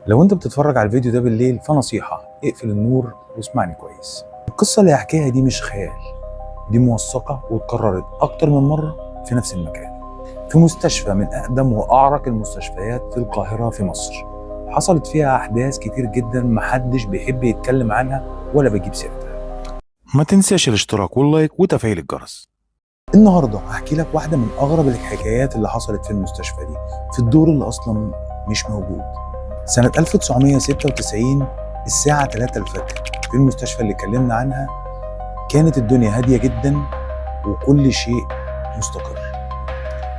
لو انت بتتفرج على الفيديو ده بالليل فنصيحة اقفل النور واسمعني كويس. القصة اللي هحكيها دي مش خيال، دي موثقة واتكررت أكتر من مرة في نفس المكان، في مستشفى من أقدم وأعرق المستشفيات في القاهرة في مصر. حصلت فيها أحداث كتير جدا محدش بيحب يتكلم عنها ولا بيجيب سيرتها. ما تنساش الاشتراك واللايك وتفعيل الجرس. النهارده هحكي لك واحدة من أغرب الحكايات اللي حصلت في المستشفى دي، في الدور اللي أصلا مش موجود. سنة 1996 الساعة 3 الفجر في المستشفى اللي اتكلمنا عنها كانت الدنيا هادية جدا وكل شيء مستقر.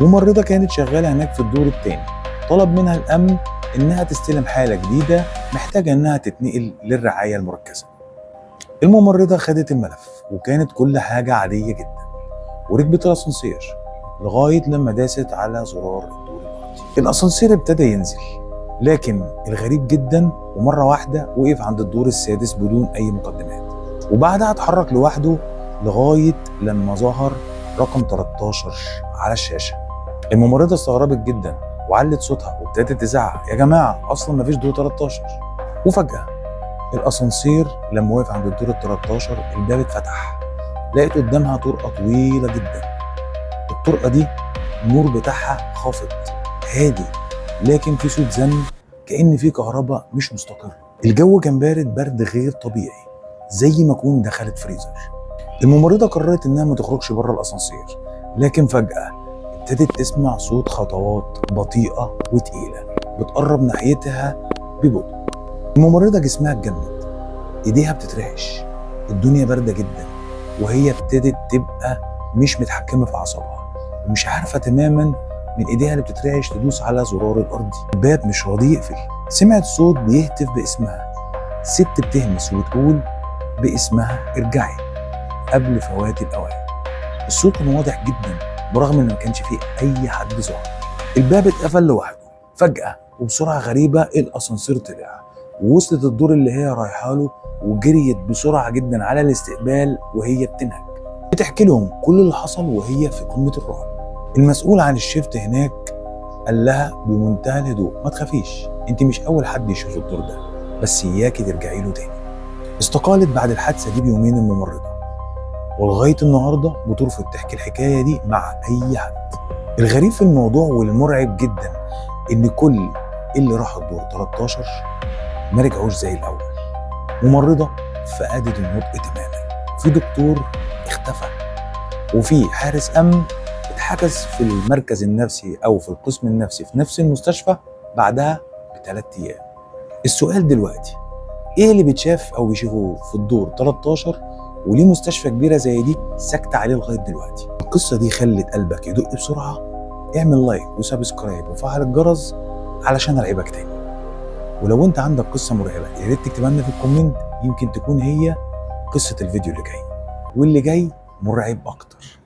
ممرضة كانت شغالة هناك في الدور الثاني، طلب منها الأمن إنها تستلم حالة جديدة محتاجة إنها تتنقل للرعاية المركزة. الممرضة خدت الملف وكانت كل حاجة عادية جدا، وركبت الأسانسير لغاية لما داست على زرار الدور الأرضي. الأسانسير ابتدى ينزل، لكن الغريب جدا ومرة واحدة وقف عند الدور السادس بدون أي مقدمات، وبعدها اتحرك لوحده لغاية لما ظهر رقم 13 على الشاشة. الممرضة استغربت جدا وعلت صوتها وابتدت تزعق: يا جماعة أصلا مفيش دور 13. وفجأة الأسانسير لما وقف عند الدور ال 13 الباب اتفتح، لقيت قدامها طرقة طويلة جدا. الطرقة دي النور بتاعها خافت هادي، لكن في صوت زن كأن في كهرباء مش مستقرة. الجو كان بارد برد غير طبيعي، زي ما كون دخلت فريزر. الممرضة قررت انها ما تخرجش بره الاسانسير، لكن فجأة ابتدت تسمع صوت خطوات بطيئة وتقيلة بتقرب ناحيتها ببطء. الممرضة جسمها اتجمد، ايديها بتترعش، الدنيا باردة جدا، وهي ابتدت تبقى مش متحكمة في اعصابها ومش عارفة تماما من ايديها اللي بتترعش تدوس على زرار الارضي. الباب مش راضي يقفل. سمعت صوت بيهتف باسمها، ست بتهمس وتقول باسمها: ارجعي قبل فوات الاوان. الصوت كان واضح جدا برغم ان ما كانش فيه اي حد ظاهر. الباب اتقفل لوحده فجأة وبسرعة غريبة. الاسانسير طلع ووصلت الدور اللي هي رايحه له، وجريت بسرعة جدا على الاستقبال وهي بتنهج بتحكي لهم كل اللي حصل وهي في قمة الرعب. المسؤول عن الشيفت هناك قال لها بمنتهى الهدوء: ما تخافيش، انت مش اول حد يشوف الدور ده، بس اياكي ترجعي له تاني. استقالت بعد الحادثه دي بيومين الممرضه، ولغايه النهارده بترفض تحكي الحكايه دي مع اي حد. الغريب في الموضوع والمرعب جدا ان كل اللي راحوا الدور 13 ما رجعوش زي الاول. ممرضه فقدت النطق تماما، في دكتور اختفى، وفي حارس امن اتحجز في المركز النفسي او في القسم النفسي في نفس المستشفى بعدها ب3 ايام. السؤال دلوقتي: ايه اللي بيتشاف او بيشوفوه في الدور 13 وليه مستشفى كبيره زي دي ساكته عليه لغايه دلوقتي؟ القصه دي خلت قلبك يدق بسرعه؟ اعمل لايك وسبسكرايب وفعل الجرس علشان العبك تاني. ولو انت عندك قصه مرعبه يا ريت تكتبها لنا في الكومنت، يمكن تكون هي قصه الفيديو اللي جاي، واللي جاي مرعب اكتر.